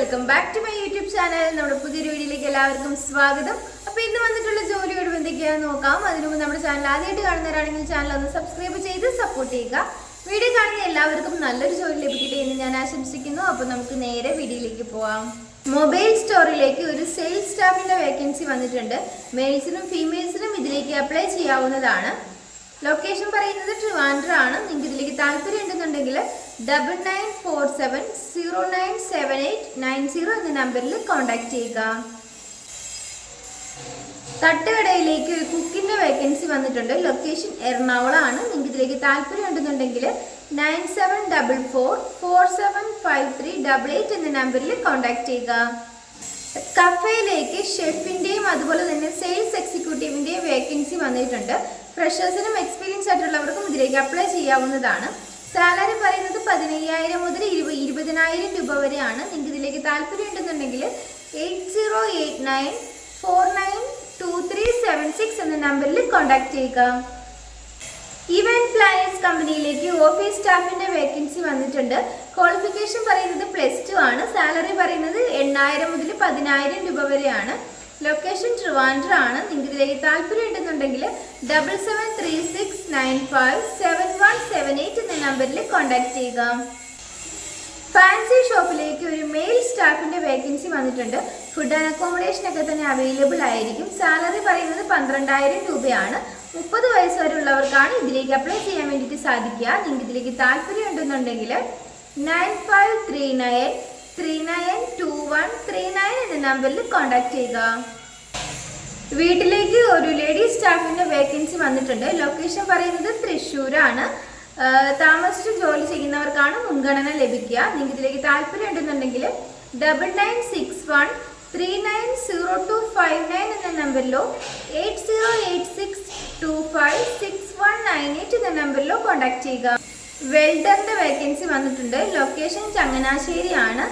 Welcome back to my YouTube channel. നമ്മുടെ പുതിയൊരു വീഡിയോയിലേക്ക് എല്ലാവർക്കും സ്വാഗതം. അപ്പോൾ ഇന്ന് വന്നിട്ടുള്ള ജോലിയോട് എന്തൊക്കെയാണെന്ന് നോക്കാം. അതിനു മുമ്പ് നമ്മുടെ ചാനൽ ആദ്യമായിട്ട് കാണുന്നവരാണെങ്കിൽ ചാനൽ ഒന്ന് സബ്സ്ക്രൈബ് ചെയ്ത് സപ്പോർട്ട് ചെയ്യുക. വീഡിയോ കാണുന്ന എല്ലാവർക്കും നല്ലൊരു ജോലി ലഭിക്കട്ടെ എന്ന് ഞാൻ ആശംസിക്കുന്നു. അപ്പോൾ നമുക്ക് നേരെ വീഡിയോയിലേക്ക് പോവാം. മൊബൈൽ സ്റ്റോറിലേക്ക് ഒരു സെയിൽസ് സ്റ്റാഫിന്റെ വേക്കൻസി വന്നിട്ടുണ്ട്. മെയിൽസിനും ഫീമെയിൽസിനും ഇതിലേക്ക് അപ്ലൈ ചെയ്യാവുന്നതാണ്. ലൊക്കേഷൻ പറയുന്നത് ട്രിവാൻഡ്രം ആണ്. നിങ്ങൾക്ക് ഇതിലേക്ക് താല്പര്യം ഉണ്ടെന്നുണ്ടെങ്കിൽ 9947097890 എന്ന നമ്പറിൽ കോൺടാക്ട് ചെയ്യുക. തട്ടുകടയിലേക്ക് ഒരു കുക്കിന്റെ വേക്കൻസി വന്നിട്ടുണ്ട്. ലൊക്കേഷൻ എറണാകുളം ആണ്. നിങ്ങൾക്ക് ഇതിലേക്ക് താല്പര്യം ഉണ്ടെന്നുണ്ടെങ്കിൽ 9744475388 എന്ന നമ്പറിൽ കോൺടാക്ട് ചെയ്യുക. കഫേയിലേക്ക് ഷെഫിന്റെയും അതുപോലെ തന്നെ സെയിൽസ് എക്സിക്യൂട്ടീവിന്റെയും വേക്കൻസി വന്നിട്ടുണ്ട്. ഫ്രഷേഴ്സിനും എക്സ്പീരിയൻസ് ആയിട്ടുള്ളവർക്കും ഇതിലേക്ക് അപ്ലൈ ചെയ്യാവുന്നതാണ്. സാലറി പറയുന്നത് 15,000 മുതൽ 20,000 രൂപ വരെയാണ്. നിങ്ങൾക്ക് ഇതിലേക്ക് താല്പര്യം ഉണ്ടെന്നുണ്ടെങ്കിൽ 8089492376 എന്ന നമ്പറിൽ കോൺടാക്ട് ചെയ്യുക. ഇവന്റ് പ്ലാനേഴ്സ് കമ്പനിയിലേക്ക് ഓഫീസ് സ്റ്റാഫിന്റെ വേക്കൻസി വന്നിട്ടുണ്ട്. ക്വാളിഫിക്കേഷൻ പറയുന്നത് +2 ആണ്. സാലറി പറയുന്നത് 8,000 മുതൽ 10,000 രൂപ വരെയാണ്. ലൊക്കേഷൻ ട്രിവാൻഡ്രം ആണ്. നിങ്ങൾക്ക് ഇതിലേക്ക് താല്പര്യം ഉണ്ടെന്നുണ്ടെങ്കിൽ 7736957178 എന്ന നമ്പറിൽ കോൺടാക്ട് ചെയ്യുക. ഫാൻസി ഷോപ്പിലേക്ക് ഒരു മെയിൽ സ്റ്റാഫിന്റെ വേക്കൻസി വന്നിട്ടുണ്ട്. ഫുഡ് ആൻഡ് അക്കോമഡേഷൻ ഒക്കെ തന്നെ അവൈലബിൾ ആയിരിക്കും. സാലറി പറയുന്നത് 12,000 രൂപയാണ്. 30 വയസ്സ് വരെയുള്ളവർക്കാണ് ഇതിലേക്ക് അപ്ലൈ ചെയ്യാൻ വേണ്ടിയിട്ട് സാധിക്കുക. നിങ്ങൾക്ക് ഇതിലേക്ക് താല്പര്യം ഉണ്ടെന്നുണ്ടെങ്കിൽ 9539392139 എന്ന നമ്പറിൽ കോൺടാക്ട് ചെയ്യുക. വീട്ടിലേക്ക് ഒരു ലേഡി സ്റ്റാഫിന്റെ വേക്കൻസി വന്നിട്ടുണ്ട്. ലൊക്കേഷൻ പറയുന്നത് തൃശ്ശൂരാണ്. താമസിച്ച് ജോലി ചെയ്യുന്നവർക്കാണ് മുൻഗണന ലഭിക്കുക. നിങ്ങൾക്ക് ഇതിലേക്ക് താല്പര്യം ഉണ്ടെന്നുണ്ടെങ്കിൽ 9961390259 എന്ന നമ്പറിലോ 8086256198 എന്ന നമ്പറിലോ കോൺടാക്ട് ചെയ്യുക. വെൽഡറിന്റെ വേക്കൻസി വന്നിട്ടുണ്ട്. ലൊക്കേഷൻ ചങ്ങനാശ്ശേരി ആണ്.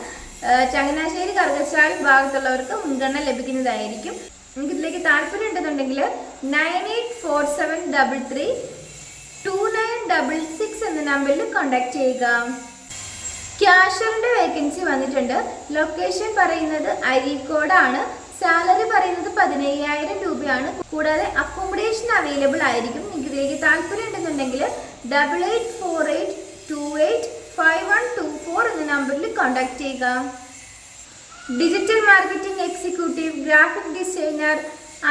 ചങ്ങനാശ്ശേരി കറുകച്ചാൽ ഭാഗത്തുള്ളവർക്ക് മുൻഗണന ലഭിക്കുന്നതായിരിക്കും. നിങ്ങൾക്ക് ഇതിലേക്ക് താല്പര്യം ഉണ്ടെന്നുണ്ടെങ്കിൽ 9847332966 എന്ന നമ്പറിൽ കോൺടാക്ട് ചെയ്യുക. ക്യാഷ്യറിന്റെ വേക്കൻസി വന്നിട്ടുണ്ട്. ലൊക്കേഷൻ പറയുന്നത് അരീക്കോടാണ്. സാലറി പറയുന്നത് 15,000 രൂപയാണ്. കൂടാതെ അക്കോമഡേഷൻ അവൈലബിൾ ആയിരിക്കും. നിങ്ങൾക്ക് ഇതിലേക്ക് താല്പര്യം ഉണ്ടെന്നുണ്ടെങ്കിൽ 8848285124 എന്ന നമ്പറിൽ കോൺടാക്ട് ചെയ്യുക. Digital marketing executive, graphic designer,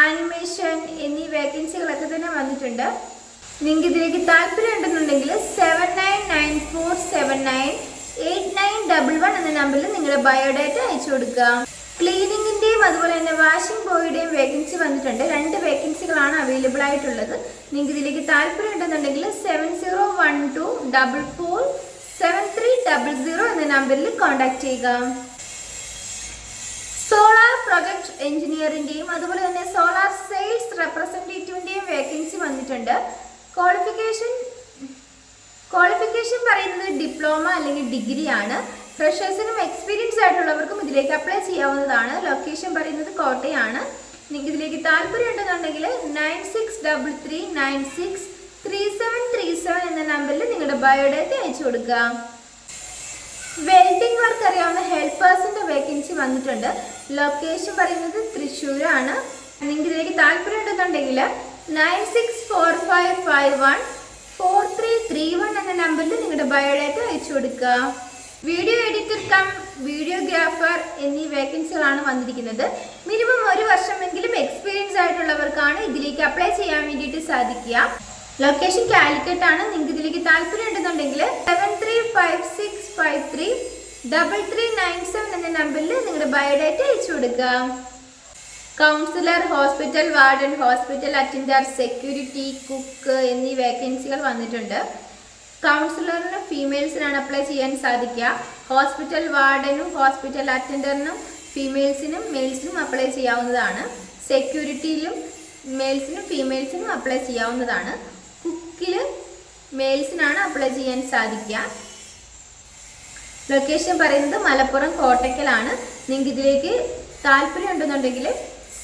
animation എന്നീ വേക്കൻസികളൊക്കെ തന്നെ വന്നിട്ടുണ്ട്. നിങ്ങൾക്ക് ഇതിലേക്ക് താല്പര്യം ഉണ്ടെന്നുണ്ടെങ്കിൽ 7994798911 എന്ന നമ്പറിൽ നിങ്ങളുടെ ബയോഡാറ്റ അയച്ചു കൊടുക്കുക. ക്ലീനിങ്ങിന്റെയും അതുപോലെ തന്നെ വാഷിംഗ് ബോയുടെയും വേക്കൻസി വന്നിട്ടുണ്ട്. 2 വേക്കൻസികളാണ് അവൈലബിൾ ആയിട്ടുള്ളത്. നിങ്ങൾക്ക് ഇതിലേക്ക് താല്പര്യം ഉണ്ടെന്നുണ്ടെങ്കിൽ 7012447300 എന്ന നമ്പറിൽ കോൺടാക്ട് ചെയ്യുക. സോളാർ പ്രൊജക്ട് എഞ്ചിനീയറിന്റെയും അതുപോലെ തന്നെ സോളാർ സെയിൽസ് റെപ്രസെന്റേറ്റീവിന്റെയും വേക്കൻസി വന്നിട്ടുണ്ട്. ക്വാളിഫിക്കേഷൻ പറയുന്നത് ഡിപ്ലോമ അല്ലെങ്കിൽ ഡിഗ്രി ആണ്. ഫ്രഷേഴ്സിനും എക്സ്പീരിയൻസ് ആയിട്ടുള്ളവർക്കും ഇതിലേക്ക് അപ്ലൈ ചെയ്യാവുന്നതാണ്. ലൊക്കേഷൻ പറയുന്നത് കോട്ടയാണ്. നിങ്ങൾക്ക് ഇതിലേക്ക് താല്പര്യം ഉണ്ടെന്നുണ്ടെങ്കിൽ 9633963737 എന്ന നമ്പറിൽ നിങ്ങളുടെ ബയോഡാറ്റ അയച്ചു കൊടുക്കുക. വെൽഡിംഗ് വർക്ക് അറിയാവുന്ന ഹെൽപ്പേഴ്സിന്റെ വേക്കൻസി വന്നിട്ടുണ്ട്. ലൊക്കേഷൻ പറയുന്നത് തൃശ്ശൂരാണ്. നിങ്ങൾക്ക് ഇതിലേക്ക് താല്പര്യം ഉണ്ടെന്നുണ്ടെങ്കിൽ 9645514331 എന്ന നമ്പറിൽ നിങ്ങളുടെ ബയോഡാറ്റ അയച്ചു കൊടുക്കുക. വീഡിയോ എഡിറ്റർ കം വീഡിയോഗ്രാഫർ എന്നീ വേക്കൻസികളാണ് വന്നിരിക്കുന്നത്. മിനിമം 1 വർഷമെങ്കിലും എക്സ്പീരിയൻസ് ആയിട്ടുള്ളവർക്കാണ് ഇതിലേക്ക് അപ്ലൈ ചെയ്യാൻ വേണ്ടിയിട്ട് സാധിക്കുക. ലൊക്കേഷൻ കാലിക്കറ്റ് ആണ്. നിങ്ങൾക്ക് ഇതിലേക്ക് താല്പര്യം ഉണ്ടെന്നുണ്ടെങ്കിൽ 7356533397 എന്ന നമ്പറിൽ നിങ്ങളുടെ ബയോഡാറ്റ അയച്ചു കൊടുക്കുക. Councillor, hospital warden, hospital attender, security, cook എന്നീ വേക്കൻസികൾ വന്നിട്ടുണ്ട്. കൗൺസിലറിനും ഫീമെയിൽസിനാണ് അപ്ലൈ ചെയ്യാൻ സാധിക്കുക. ഹോസ്പിറ്റൽ വാർഡനും ഹോസ്പിറ്റൽ അറ്റൻഡറിനും ഫീമെയിൽസിനും മെയിൽസിനും അപ്ലൈ ചെയ്യാവുന്നതാണ്. സെക്യൂരിറ്റിയിലും മെയിൽസിനും ഫീമെയിൽസിനും അപ്ലൈ ചെയ്യാവുന്നതാണ്. കുക്കിൽ മെയിൽസിനാണ് അപ്ലൈ ചെയ്യാൻ സാധിക്കുക. ലൊക്കേഷൻ പറയുന്നത് മലപ്പുറം കോട്ടക്കലാണ്. നിങ്ങൾക്ക് ഇതിലേക്ക് താല്പര്യം ഉണ്ടെന്നുണ്ടെങ്കിൽ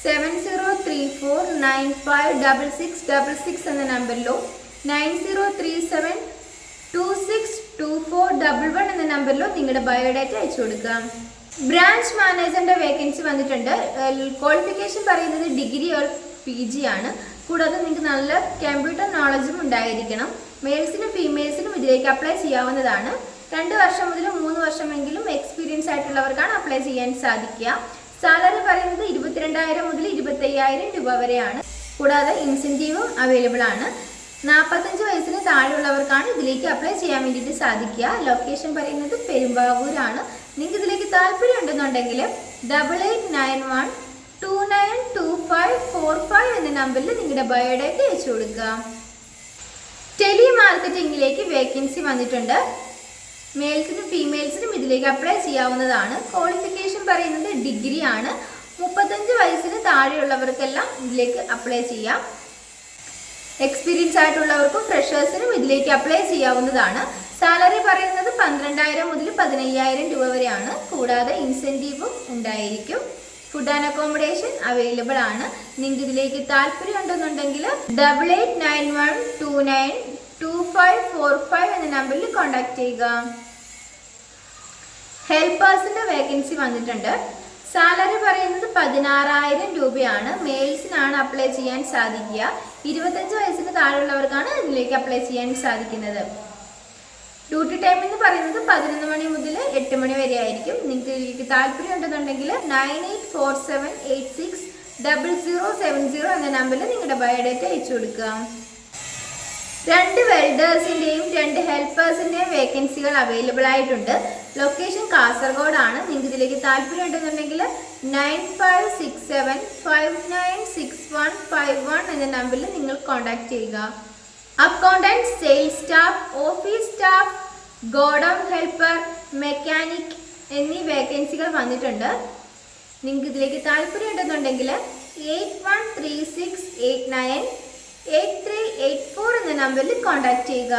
7034956666 എന്ന നമ്പറിലോ 9037262411 എന്ന നമ്പറിലോ നിങ്ങളുടെ ബയോഡാറ്റ അയച്ചു കൊടുക്കുക. ബ്രാഞ്ച് മാനേജറിന്റെ വേക്കൻസി വന്നിട്ടുണ്ട്. ക്വാളിഫിക്കേഷൻ പറയുന്നത് ഡിഗ്രി ഓർ PG ആണ്. കൂടാതെ നിങ്ങൾക്ക് നല്ല കമ്പ്യൂട്ടർ നോളജും ഉണ്ടായിരിക്കണം. മെയിൽസിനും ഫീമെയിൽസിനും ഇതിലേക്ക് അപ്ലൈ ചെയ്യാവുന്നതാണ്. 2 വർഷം മുതൽ 3 വർഷമെങ്കിലും എക്സ്പീരിയൻസ് ആയിട്ടുള്ളവർക്കാണ് അപ്ലൈ ചെയ്യാൻ സാധിക്കുക. സാലറി പറയുന്നത് 22,000 മുതൽ 25,000 രൂപ വരെയാണ്. കൂടാതെ ഇൻസെൻറ്റീവും അവൈലബിൾ ആണ്. 45 വയസ്സിന് താഴെയുള്ളവർക്കാണ് ഇതിലേക്ക് അപ്ലൈ ചെയ്യാൻ വേണ്ടിയിട്ട് സാധിക്കുക. ലൊക്കേഷൻ പറയുന്നത് പെരുമ്പാവൂരാണ്. നിങ്ങൾക്ക് ഇതിലേക്ക് താല്പര്യം ഉണ്ടെന്നുണ്ടെങ്കിൽ 8891292545 എന്ന നമ്പറിൽ നിങ്ങളുടെ ബയോഡേറ്റ അയച്ചു കൊടുക്കുക. ടെലി മാർക്കറ്റിംഗിലേക്ക് വേക്കൻസി വന്നിട്ടുണ്ട്. മെയിൽസിനും ഫീമെയിൽസിനും ഇതിലേക്ക് അപ്ലൈ ചെയ്യാവുന്നതാണ്. ക്വാളിഫിക്കേഷൻ പറയുന്നത് ഡിഗ്രി ആണ്. 35 വയസ്സിന് താഴെയുള്ളവർക്കെല്ലാം ഇതിലേക്ക് അപ്ലൈ ചെയ്യാം. എക്സ്പീരിയൻസ് ആയിട്ടുള്ളവർക്കും ഫ്രഷേഴ്സിനും ഇതിലേക്ക് അപ്ലൈ ചെയ്യാവുന്നതാണ്. സാലറി പറയുന്നത് 12,000 മുതൽ 15,000 രൂപ വരെയാണ്. കൂടാതെ ഇൻസെൻറ്റീവും ഉണ്ടായിരിക്കും. ഫുഡ് ആൻഡ് അക്കോമഡേഷൻ അവൈലബിൾ ആണ്. നിങ്ങൾക്ക് ഇതിലേക്ക് താല്പര്യം ഉണ്ടെന്നുണ്ടെങ്കിൽ 8891292545 എന്ന നമ്പറിൽ കോൺടാക്ട് ചെയ്യുക. ഹെൽപ്പേഴ്സിന്റെ വേക്കൻസി വന്നിട്ടുണ്ട്. സാലറി പറയുന്നത് 16,000 രൂപയാണ്. മെയിൽസിനാണ് അപ്ലൈ ചെയ്യാൻ സാധിക്കുക. 25 വയസ്സിന് താഴെയുള്ളവർക്കാണ് ഇതിലേക്ക് അപ്ലൈ ചെയ്യാൻ സാധിക്കുന്നത്. ഡ്യൂട്ടി ടൈം എന്ന് പറയുന്നത് 11 മണി മുതൽ 8 മണി വരെ ആയിരിക്കും. നിങ്ങൾക്ക് ഇതിലേക്ക് താല്പര്യം ഉണ്ടെന്നുണ്ടെങ്കിൽ 9847860070 എന്ന നമ്പറിൽ നിങ്ങളുടെ ബയോഡേറ്റ അയച്ചു കൊടുക്കുക. 2 വെൽഡേഴ്സിന്റെയും 2 ഹെൽപ്പേഴ്സിന്റെയും വേക്കൻസികൾ അവൈലബിൾ ആയിട്ടുണ്ട്. ലൊക്കേഷൻ കാസർഗോഡ് ആണ്. നിങ്ങൾക്ക് ഇതിലേക്ക് താല്പര്യം ഉണ്ടെന്നുണ്ടെങ്കിൽ 9567596151 എന്ന നമ്പറിൽ നിങ്ങൾ കോൺടാക്ട് ചെയ്യുക. Accountant, sales staff, office staff, godown helper, mechanic എന്നീ വേക്കൻസികൾ വന്നിട്ടുണ്ട്. നിങ്ങൾക്ക് ഇതിലേക്ക് താല്പര്യം ഉണ്ടെന്നുണ്ടെങ്കിൽ 8136898384 എന്ന നമ്പറിൽ കോൺടാക്ട് ചെയ്യുക.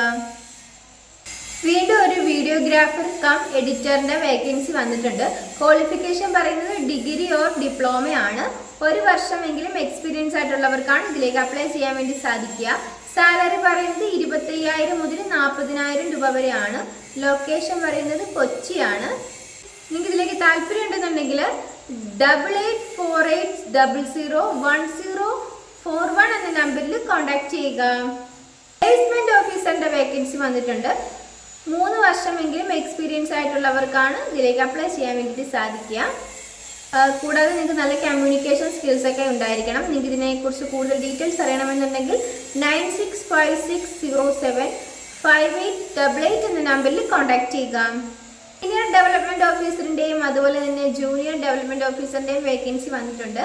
വീണ്ടും ഒരു വീഡിയോഗ്രാഫർ കം എഡിറ്ററിന്റെ വേക്കൻസി വന്നിട്ടുണ്ട്. ക്വാളിഫിക്കേഷൻ പറയുന്നത് ഡിഗ്രി ഓർ ഡിപ്ലോമയാണ്. 1 വർഷമെങ്കിലും എക്സ്പീരിയൻസ് ആയിട്ടുള്ളവർക്കാണ് ഇതിലേക്ക് അപ്ലൈ ചെയ്യാൻ വേണ്ടി സാധിക്കുക. സാലറി പറയുന്നത് 25,000 മുതൽ 40,000 രൂപ വരെയാണ്. ലൊക്കേഷൻ പറയുന്നത് കൊച്ചിയാണ്. നിങ്ങൾക്ക് ഇതിലേക്ക് താല്പര്യം ഉണ്ടെന്നുണ്ടെങ്കിൽ 8848001041 എന്ന നമ്പറിൽ കോൺടാക്ട് ചെയ്യുക. പ്ലേസ്മെന്റ് ഓഫീസറിന്റെ വേക്കൻസി വന്നിട്ടുണ്ട്. 3 വർഷമെങ്കിലും എക്സ്പീരിയൻസ് ആയിട്ടുള്ളവർക്കാണ് ഇതിലേക്ക് അപ്ലൈ ചെയ്യാൻ വേണ്ടിയിട്ട് സാധിക്കുക. കൂടാതെ നിങ്ങൾക്ക് നല്ല കമ്മ്യൂണിക്കേഷൻ സ്കിൽസ് ഒക്കെ ഉണ്ടായിരിക്കണം. നിങ്ങൾക്ക് ഇതിനെക്കുറിച്ച് കൂടുതൽ ഡീറ്റെയിൽസ് അറിയണമെന്നുണ്ടെങ്കിൽ 9656075888 എന്ന നമ്പറിൽ കോൺടാക്ട് ചെയ്യുക. സീനിയർ ഡെവലപ്മെന്റ് ഓഫീസറിന്റെയും അതുപോലെ തന്നെ ജൂനിയർ ഡെവലപ്മെന്റ് ഓഫീസറിന്റെയും വേക്കൻസി വന്നിട്ടുണ്ട്.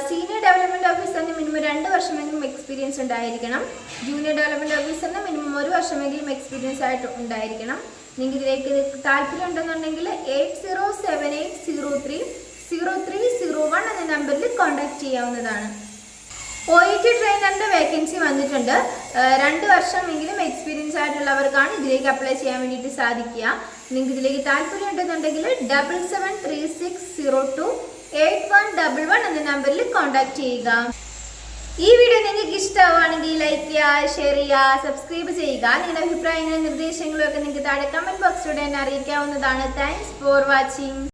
സീനിയർ ഡെവലപ്മെന്റ് ഓഫീസറിന് മിനിമം 2 വർഷമെങ്കിലും എക്സ്പീരിയൻസ് ഉണ്ടായിരിക്കണം. ജൂനിയർ ഡെവലപ്മെന്റ് ഓഫീസറിന് മിനിമം 1 വർഷമെങ്കിലും എക്സ്പീരിയൻസ് ആയിട്ട് ഉണ്ടായിരിക്കണം. നിങ്ങൾക്ക് ഇതിലേക്ക് താല്പര്യം ഉണ്ടെന്നുണ്ടെങ്കിൽ 8078030301 എന്ന നമ്പറിൽ കോൺടാക്ട് ചെയ്യാവുന്നതാണ്. OET ട്രെയിനറിന്റെ വേക്കൻസി വന്നിട്ടുണ്ട്. 2 വർഷമെങ്കിലും എക്സ്പീരിയൻസ് ആയിട്ടുള്ളവർക്കാണ് ഇതിലേക്ക് അപ്ലൈ ചെയ്യാൻ വേണ്ടിയിട്ട് സാധിക്കുക. നിങ്ങൾക്ക് ഇതിലേക്ക് താല്പര്യം ഉണ്ടെന്നുണ്ടെങ്കിൽ 7736028111 എന്ന നമ്പറിൽ കോൺടാക്ട് ചെയ്യുക. ഈ വീഡിയോ നിങ്ങൾക്ക് ഇഷ്ടമാവുകയാണെങ്കിൽ ലൈക്ക് ചെയ്യുക, ഷെയർ ചെയ്യുക, സബ്സ്ക്രൈബ് ചെയ്യുക. നിങ്ങളുടെ അഭിപ്രായങ്ങളും നിർദ്ദേശങ്ങളും ഒക്കെ നിങ്ങൾക്ക് താഴെ കമന്റ് ബോക്സിലൂടെ എന്നെ അറിയിക്കാവുന്നതാണ്. Thanks for watching.